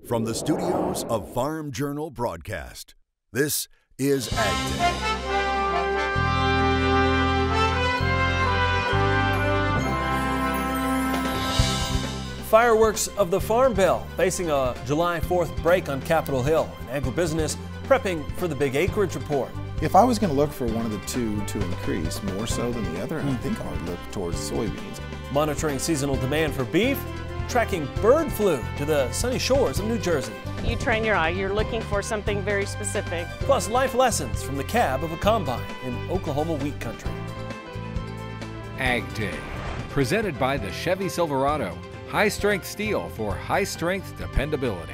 From the studios of Farm Journal Broadcast, this is Agday. Fireworks of the Farm Bill facing a July 4th break on Capitol Hill. And agribusiness prepping for the big acreage report. If I was going to look for one of the two to increase more so than the other, I think I would look towards soybeans. Monitoring seasonal demand for beef, tracking bird flu to the sunny shores of New Jersey. You train your eye, you're looking for something very specific. Plus life lessons from the cab of a combine in Oklahoma wheat country. Agday, presented by the Chevy Silverado. High-strength steel for high-strength dependability.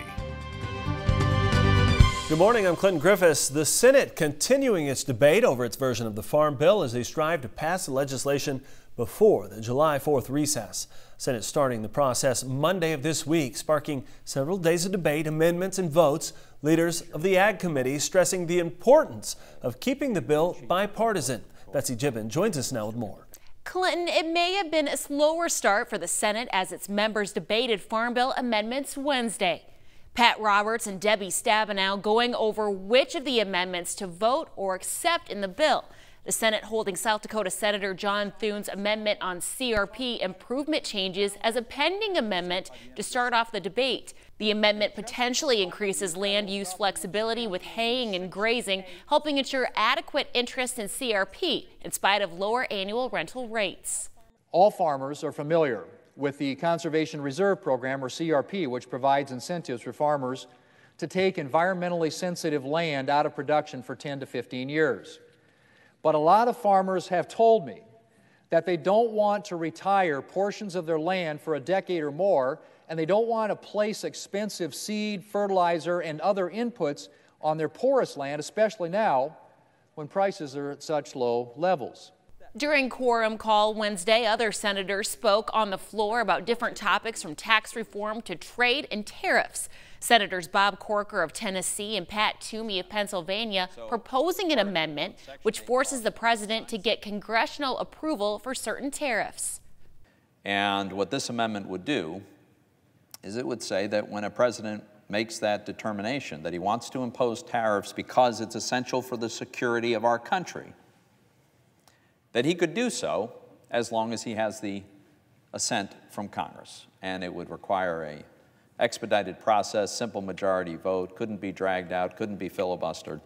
Good morning, I'm Clinton Griffiths. The Senate continuing its debate over its version of the Farm Bill as they strive to pass the legislation before the July 4th recess. Senate starting the process Monday of this week, sparking several days of debate, amendments, and votes. Leaders of the Ag Committee stressing the importance of keeping the bill bipartisan. Betsy Gibbon joins us now with more. Clinton, it may have been a slower start for the Senate as its members debated Farm Bill amendments Wednesday. Pat Roberts and Debbie Stabenow going over which of the amendments to vote or accept in the bill. The Senate holding South Dakota Senator John Thune's amendment on CRP improvement changes as a pending amendment to start off the debate. The amendment potentially increases land use flexibility with haying and grazing, helping ensure adequate interest in CRP in spite of lower annual rental rates. All farmers are familiar with the Conservation Reserve Program, or CRP, which provides incentives for farmers to take environmentally sensitive land out of production for 10 to 15 years. But a lot of farmers have told me that they don't want to retire portions of their land for a decade or more, and they don't want to place expensive seed, fertilizer, and other inputs on their porous land, especially now when prices are at such low levels. During quorum call Wednesday, other senators spoke on the floor about different topics from tax reform to trade and tariffs. Senators Bob Corker of Tennessee and Pat Toomey of Pennsylvania proposing an amendment which forces the president to get congressional approval for certain tariffs. And what this amendment would do is it would say that when a president makes that determination that he wants to impose tariffs because it's essential for the security of our country, that he could do so as long as he has the assent from Congress. And it would require a expedited process, simple majority vote, couldn't be dragged out, couldn't be filibustered.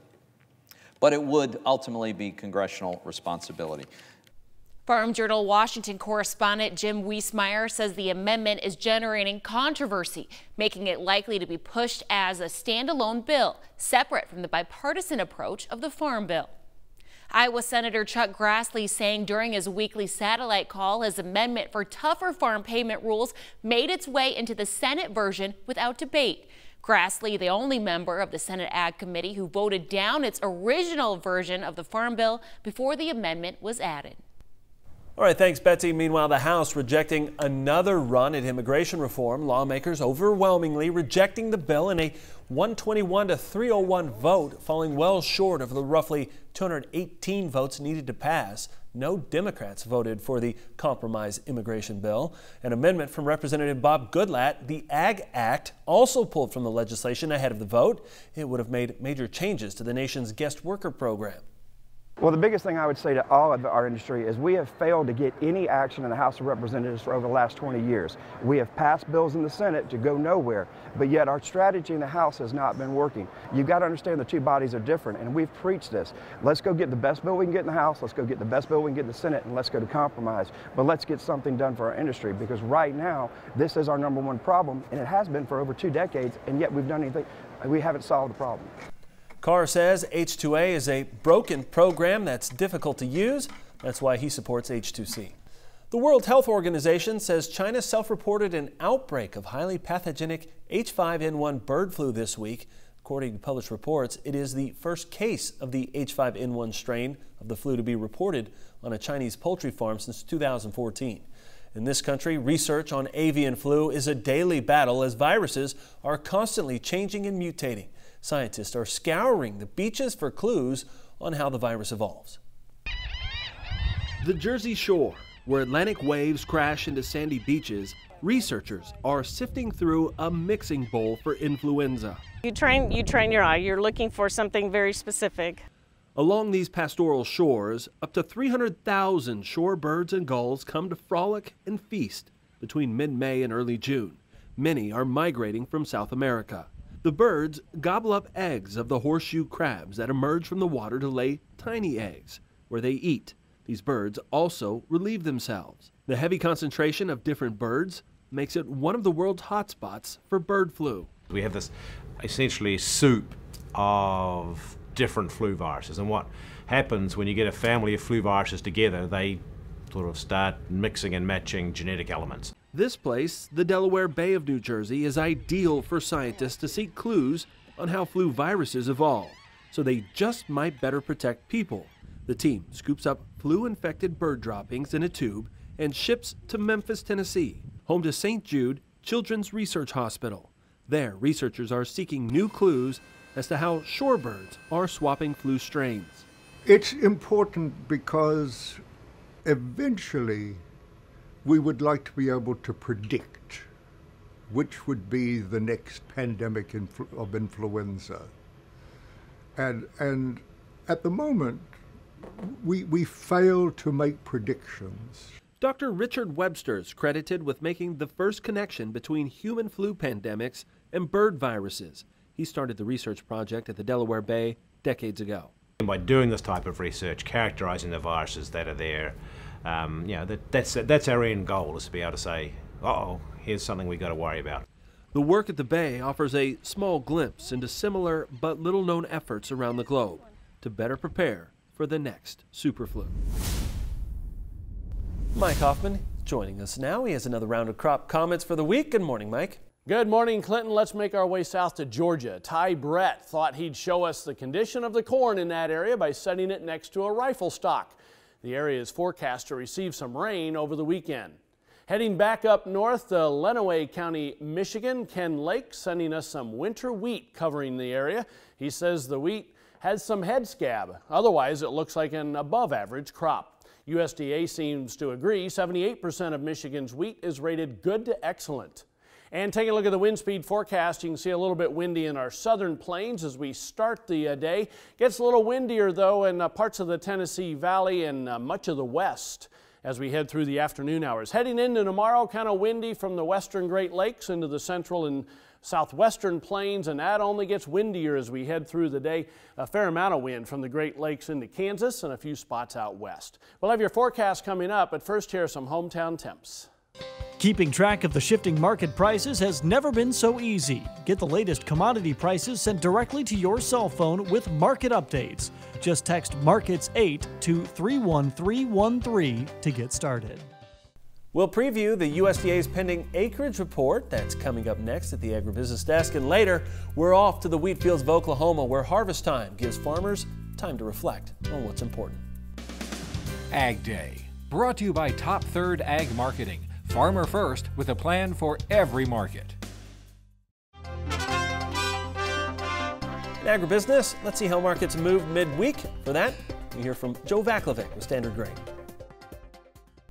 But it would ultimately be congressional responsibility. Farm Journal Washington correspondent Jim Wiesmeyer says the amendment is generating controversy, making it likely to be pushed as a standalone bill, separate from the bipartisan approach of the Farm Bill. Iowa Senator Chuck Grassley saying during his weekly satellite call his amendment for tougher farm payment rules made its way into the Senate version without debate. Grassley, the only member of the Senate Ag Committee who voted down its original version of the Farm Bill before the amendment was added. All right, thanks, Betsy. Meanwhile, the House rejecting another run at immigration reform. Lawmakers overwhelmingly rejecting the bill in a 121 to 301 vote, falling well short of the roughly 218 votes needed to pass. No Democrats voted for the compromise immigration bill. An amendment from Representative Bob Goodlatte, the Ag Act, also pulled from the legislation ahead of the vote. It would have made major changes to the nation's guest worker program. Well, the biggest thing I would say to all of our industry is we have failed to get any action in the House of Representatives for over the last 20 years. We have passed bills in the Senate to go nowhere, but yet our strategy in the House has not been working. You've got to understand the two bodies are different, and we've preached this. Let's go get the best bill we can get in the House, let's go get the best bill we can get in the Senate, and let's go to compromise. But let's get something done for our industry, because right now, this is our #1 problem, and it has been for over 2 decades, and yet we've done anything. We haven't solved the problem. Carr says H2A is a broken program that's difficult to use. That's why he supports H2C. The World Health Organization says China self-reported an outbreak of highly pathogenic H5N1 bird flu this week. According to published reports, it is the first case of the H5N1 strain of the flu to be reported on a Chinese poultry farm since 2014. In this country, research on avian flu is a daily battle as viruses are constantly changing and mutating. Scientists are scouring the beaches for clues on how the virus evolves. The Jersey Shore, where Atlantic waves crash into sandy beaches, researchers are sifting through a mixing bowl for influenza. You train your eye. You're looking for something very specific. Along these pastoral shores, up to 300,000 shore birds and gulls come to frolic and feast between mid-May and early June. Many are migrating from South America. The birds gobble up eggs of the horseshoe crabs that emerge from the water to lay tiny eggs, where they eat. These birds also relieve themselves. The heavy concentration of different birds makes it one of the world's hotspots for bird flu. We have this essentially soup of different flu viruses, and what happens when you get a family of flu viruses together, they sort of start mixing and matching genetic elements. This place, the Delaware Bay of New Jersey, is ideal for scientists to seek clues on how flu viruses evolve, so they just might better protect people. The team scoops up flu-infected bird droppings in a tube and ships to Memphis, Tennessee, home to St. Jude Children's Research Hospital. There, researchers are seeking new clues as to how shorebirds are swapping flu strains. It's important because eventually we would like to be able to predict which would be the next pandemic of influenza. And at the moment, we fail to make predictions. Dr. Richard Webster is credited with making the first connection between human flu pandemics and bird viruses. He started the research project at the Delaware Bay decades ago. By doing this type of research, characterizing the viruses that are there, that's our end goal, is to be able to say, uh-oh, here's something we've got to worry about. The work at the Bay offers a small glimpse into similar but little-known efforts around the globe to better prepare for the next superflu. Mike Hoffman joining us now. He has another round of crop comments for the week. Good morning, Mike. Good morning, Clinton. Let's make our way south to Georgia. Ty Brett thought he'd show us the condition of the corn in that area by setting it next to a rifle stock. The area is forecast to receive some rain over the weekend. Heading back up north to Lenawee County, Michigan, Ken Lake sending us some winter wheat covering the area. He says the wheat has some head scab. Otherwise, it looks like an above average crop. USDA seems to agree. 78% of Michigan's wheat is rated good to excellent. And taking a look at the wind speed forecast, you can see a little bit windy in our southern plains as we start the day. Gets a little windier, though, in parts of the Tennessee Valley and much of the west as we head through the afternoon hours. Heading into tomorrow, kind of windy from the western Great Lakes into the central and southwestern plains, and that only gets windier as we head through the day. A fair amount of wind from the Great Lakes into Kansas and a few spots out west. We'll have your forecast coming up, but first here are some hometown temps. Keeping track of the shifting market prices has never been so easy. Get the latest commodity prices sent directly to your cell phone with market updates. Just text MARKETS8 to 31313 to get started. We'll preview the USDA's pending acreage report. That's coming up next at the Agribusiness Desk. And later, we're off to the wheat fields of Oklahoma, where harvest time gives farmers time to reflect on what's important. Ag Day, brought to you by Top Third Ag Marketing. Farmer first with a plan for every market. In agribusiness, let's see how markets moved midweek. For that, we hear from Joe Vaclavic with Standard Grain.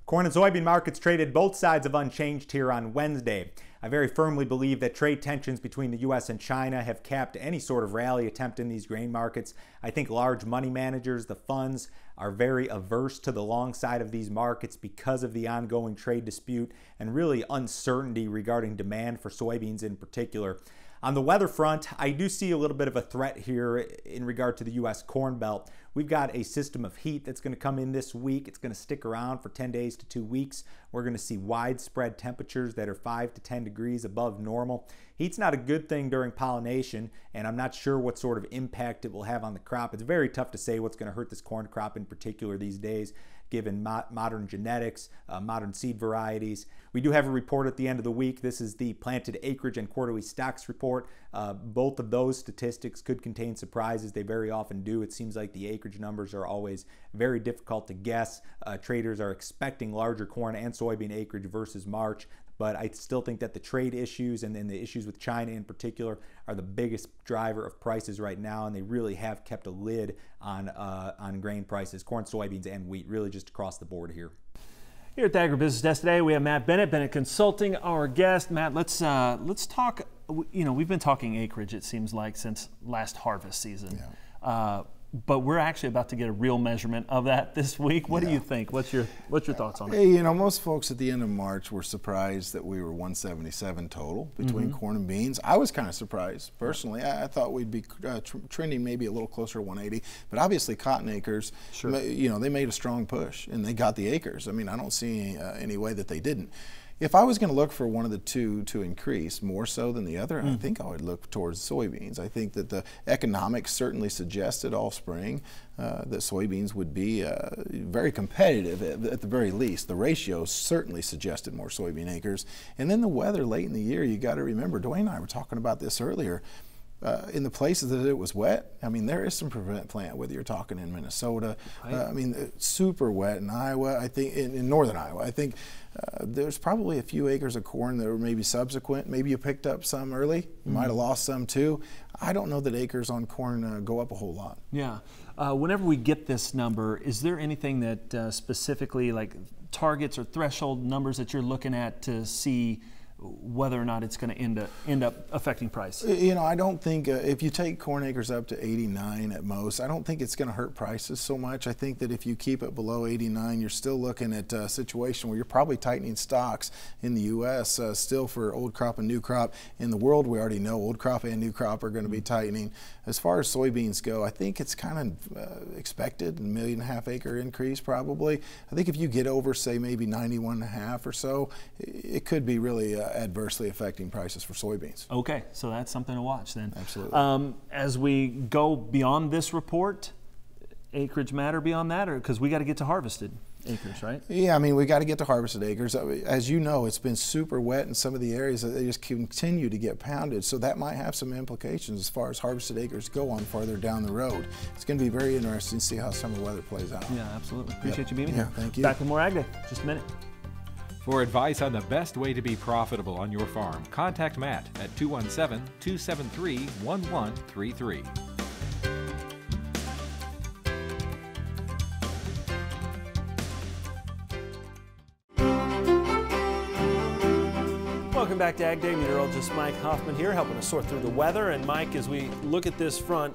Corn and soybean markets traded both sides of unchanged here on Wednesday. I very firmly believe that trade tensions between the U.S. and China have capped any sort of rally attempt in these grain markets. I think large money managers, the funds, are very averse to the long side of these markets because of the ongoing trade dispute and really uncertainty regarding demand for soybeans in particular. On the weather front, I do see a little bit of a threat here in regard to the U.S. Corn Belt. We've got a system of heat that's going to come in this week. It's going to stick around for 10 days to 2 weeks. We're going to see widespread temperatures that are 5 to 10 degrees above normal. Heat's not a good thing during pollination, and I'm not sure what sort of impact it will have on the crop. It's very tough to say what's going to hurt this corn crop in particular these days, given modern genetics, modern seed varieties. We do have a report at the end of the week. This is the planted acreage and quarterly stocks report. Both of those statistics could contain surprises. They very often do. It seems like the acreage numbers are always very difficult to guess. Traders are expecting larger corn and soybean acreage versus March. But I still think that the trade issues and then the issues with China in particular are the biggest driver of prices right now, and they really have kept a lid on grain prices, corn, soybeans, and wheat, really just across the board here. Here at the Agribusiness Desk today, we have Matt Bennett, Bennett Consulting, our guest. Matt, let's talk. You know, we've been talking acreage, it seems like, since last harvest season. Yeah. But we're actually about to get a real measurement of that this week. What do you think? What's your thoughts on it? You know, most folks at the end of March were surprised that we were 177 total between corn and beans. I was kind of surprised personally. I thought we'd be trending maybe a little closer to 180. But obviously, cotton acres, you know, they made a strong push and they got the acres. I mean, I don't see any way that they didn't. If I was going to look for one of the two to increase more so than the other, I think I would look towards soybeans. I think that the economics certainly suggested all spring that soybeans would be very competitive at the very least. The ratio certainly suggested more soybean acres. And then the weather late in the year, you got to remember, Dwayne and I were talking about this earlier. In the places that it was wet, I mean, there is some prevent plant, whether you're talking in Minnesota, I mean, super wet in Iowa, I think, in northern Iowa. I think there's probably a few acres of corn that were maybe subsequent. Maybe you picked up some early. You might have lost some too. I don't know that acres on corn go up a whole lot. Yeah. Whenever we get this number, is there anything that specifically, like targets or threshold numbers that you're looking at to see whether or not it's going to end up affecting price? You know, I don't think if you take corn acres up to 89 at most, I don't think it's going to hurt prices so much. I think that if you keep it below 89, you're still looking at a situation where you're probably tightening stocks in the U.S. Still for old crop and new crop. In the world, we already know old crop and new crop are going to be tightening. As far as soybeans go, I think it's kind of expected, 1.5 million acre increase probably. I think if you get over, say, maybe 91.5 or so, it could be really adversely affecting prices for soybeans. Okay, so that's something to watch then. Absolutely. As we go beyond this report, acreage matter beyond that, or because we got to get to harvested acres, right? Yeah, I mean, we got to get to harvested acres. As you know, it's been super wet in some of the areas that they just continue to get pounded, so that might have some implications as far as harvested acres go on farther down the road. It's going to be very interesting to see how summer weather plays out. Yeah, absolutely. Appreciate you being here. Thank you. Back with more Agday, just a minute. For advice on the best way to be profitable on your farm, contact Matt at 217-273-1133. Welcome back to Ag Day. Meteorologist Mike Hoffman here, helping us sort through the weather. And Mike, as we look at this front,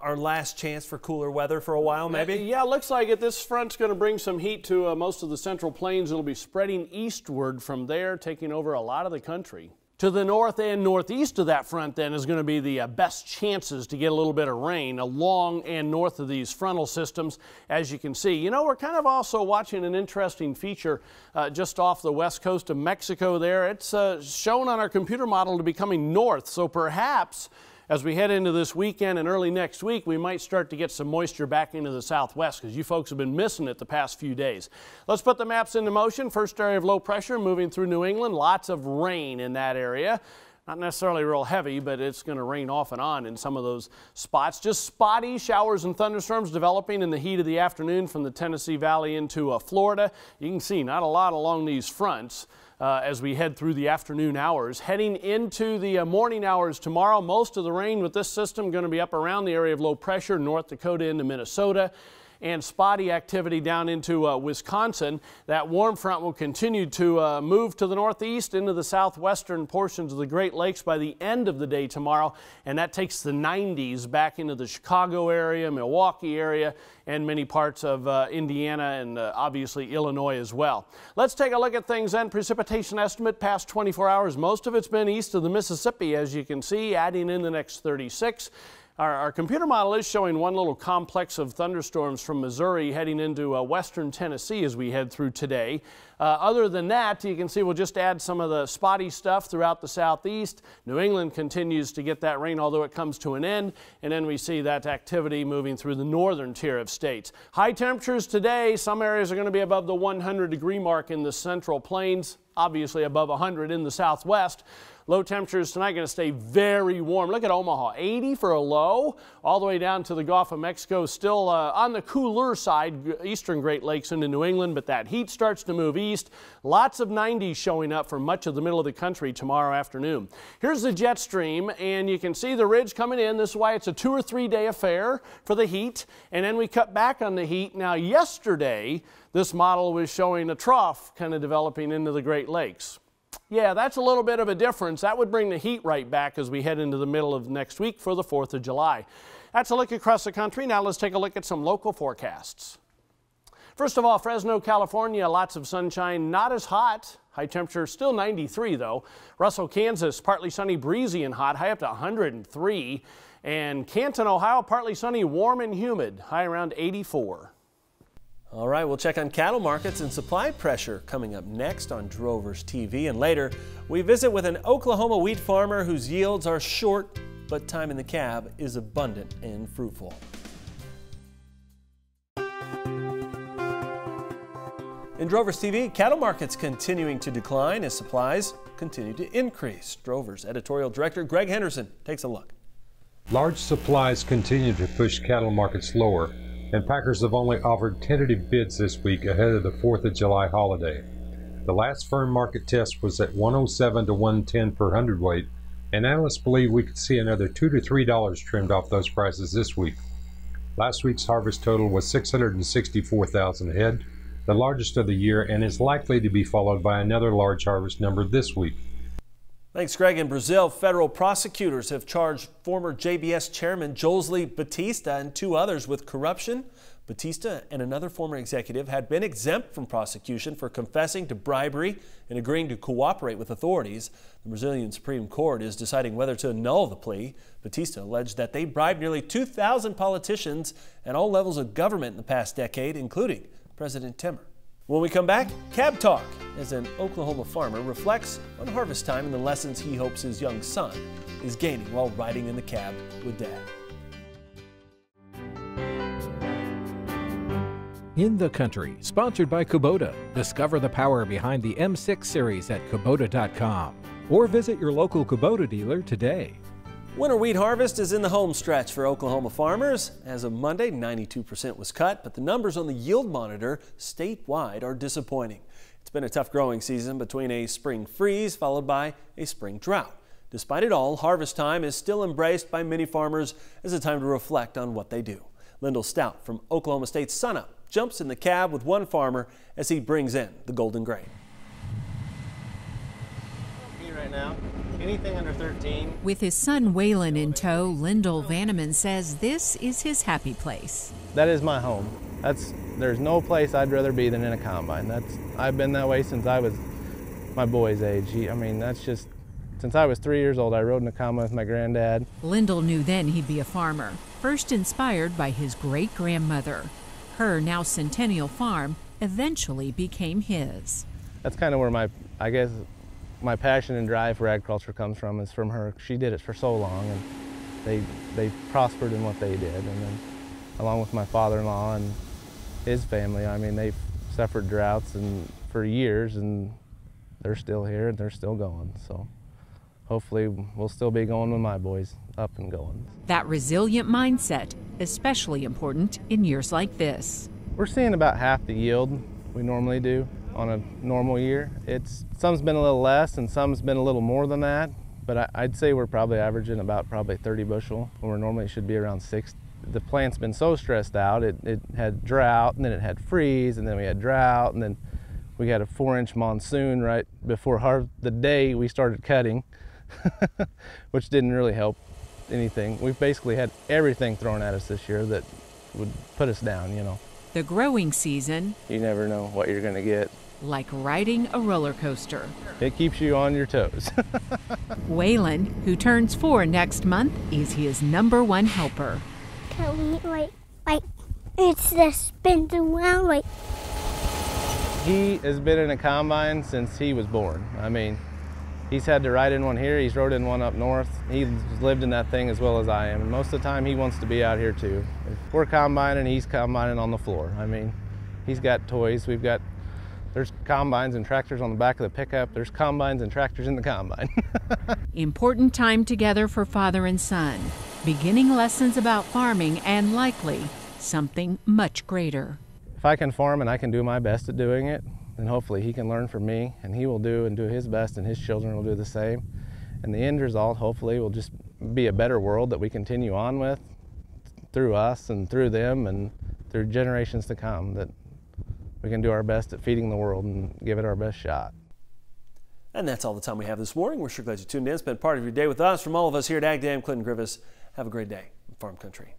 our last chance for cooler weather for a while, maybe? Yeah, looks like it. This front's going to bring some heat to most of the central plains. It'll be spreading eastward from there, taking over a lot of the country. To the north and northeast of that front, then, is going to be the best chances to get a little bit of rain along and north of these frontal systems, as you can see. You know, we're kind of also watching an interesting feature just off the west coast of Mexico there. It's shown on our computer model to be coming north, so perhaps as we head into this weekend and early next week, we might start to get some moisture back into the southwest because you folks have been missing it the past few days. Let's put the maps into motion. First area of low pressure moving through New England. Lots of rain in that area. Not necessarily real heavy, but it's going to rain off and on in some of those spots. Just spotty showers and thunderstorms developing in the heat of the afternoon from the Tennessee Valley into Florida. You can see not a lot along these fronts. As we head through the afternoon hours. Heading into the morning hours tomorrow, most of the rain with this system going to be up around the area of low pressure, North Dakota into Minnesota, and spotty activity down into Wisconsin. That warm front will continue to move to the northeast into the southwestern portions of the Great Lakes by the end of the day tomorrow, and that takes the 90s back into the Chicago area, Milwaukee area, and many parts of Indiana and obviously Illinois as well. Let's take a look at things then. Precipitation estimate past 24 hours. Most of it's been east of the Mississippi, as you can see, adding in the next 36. Our computer model is showing one little complex of thunderstorms from Missouri heading into western Tennessee as we head through today. Other than that, you can see we'll just add some of the spotty stuff throughout the southeast. New England continues to get that rain, although it comes to an end. And then we see that activity moving through the northern tier of states. High temperatures today. Some areas are going to be above the 100-degree mark in the central plains, obviously above 100 in the southwest. Low temperatures tonight going to stay very warm. Look at Omaha, 80 for a low, all the way down to the Gulf of Mexico. Still on the cooler side, eastern Great Lakes into New England, but that heat starts to move east. Lots of 90s showing up for much of the middle of the country tomorrow afternoon. Here's the jet stream, and you can see the ridge coming in. This is why it's a 2 or 3 day affair for the heat, and then we cut back on the heat. Now, yesterday, this model was showing a trough kind of developing into the Great Lakes. Yeah, that's a little bit of a difference. That would bring the heat right back as we head into the middle of next week for the 4th of July. That's a look across the country. Now let's take a look at some local forecasts. First of all, Fresno, California, lots of sunshine, not as hot. High temperature still 93 though. Russell, Kansas, partly sunny, breezy and hot, high up to 103. And Canton, Ohio, partly sunny, warm and humid, high around 84. All right, we'll check on cattle markets and supply pressure coming up next on Drovers TV. And later, we visit with an Oklahoma wheat farmer whose yields are short, but time in the cab is abundant and fruitful. In Drovers TV, cattle markets continuing to decline as supplies continue to increase. Drovers editorial director Greg Henderson takes a look. Large supplies continue to push cattle markets lower, and packers have only offered tentative bids this week ahead of the 4th of July holiday. The last firm market test was at 107 to 110 per hundredweight, and analysts believe we could see another $2 to $3 trimmed off those prices this week. Last week's harvest total was 664,000 head, the largest of the year, and is likely to be followed by another large harvest number this week. Thanks, Greg. In Brazil, federal prosecutors have charged former JBS chairman Josley Batista and 2 others with corruption. Batista and another former executive had been exempt from prosecution for confessing to bribery and agreeing to cooperate with authorities. The Brazilian Supreme Court is deciding whether to annul the plea. Batista alleged that they bribed nearly 2,000 politicians at all levels of government in the past decade, including President Temer. When we come back, Cab Talk, as an Oklahoma farmer reflects on harvest time and the lessons he hopes his young son is gaining while riding in the cab with Dad. In the Country, sponsored by Kubota. Discover the power behind the M6 series at Kubota.com or visit your local Kubota dealer today. Winter wheat harvest is in the home stretch for Oklahoma farmers. As of Monday, 92% was cut, but the numbers on the yield monitor statewide are disappointing. It's been a tough growing season between a spring freeze followed by a spring drought. Despite it all, harvest time is still embraced by many farmers as a time to reflect on what they do. Lyndall Stout from Oklahoma State's Sunup jumps in the cab with one farmer as he brings in the golden grain. Right now, anything under 13. With his son Waylon in tow, Lyndall Vanneman says this is his happy place. That is my home. There's no place I'd rather be than in a combine. I've been that way since I was my boy's age. Since I was 3 years old, I rode in a combine with my granddad. Lyndall knew then he'd be a farmer, first inspired by his great-grandmother. Her now centennial farm eventually became his. That's kind of where my passion and drive for agriculture comes from, is from her. She did it for so long, and they prospered in what they did. And then along with my father-in-law and his family, I mean, they've suffered droughts for years, and they're still here and they're still going. So hopefully we'll still be going when my boys up and going. That resilient mindset, especially important in years like this. We're seeing about half the yield we normally do on a normal year. Some's been a little less and some's been a little more than that, but I'd say we're probably averaging about 30 bushel, when we normally should be around 6. The plant's been so stressed out. It had drought, and then it had freeze, and then we had drought, and then we had a 4-inch monsoon right before the day we started cutting, which didn't really help anything. We've basically had everything thrown at us this year that would put us down, you know. The growing season, you never know what you're going to get. Like riding a roller coaster. It keeps you on your toes. Waylon, who turns 4 next month, is his #1 helper. Can we, it's the spins around, He has been in a combine since he was born. I mean, he's had to ride in one here, he's rode in one up north. He's lived in that thing as well as I am. And most of the time he wants to be out here too. If we're combining, he's combining on the floor. I mean, he's got toys. We've got There's combines and tractors on the back of the pickup. There's combines and tractors in the combine. Important time together for father and son, beginning lessons about farming and likely something much greater. If I can farm and I can do my best at doing it, then hopefully he can learn from me, and he will do his best, and his children will do the same. And the end result, hopefully, will just be a better world that we continue on with through us and through them and through generations to come, that we can do our best at feeding the world and give it our best shot. And that's all the time we have this morning. We're sure glad you tuned in. Spend part of your day with us. From all of us here at Agday, I'm Clinton Griffiths. Have a great day in Farm Country.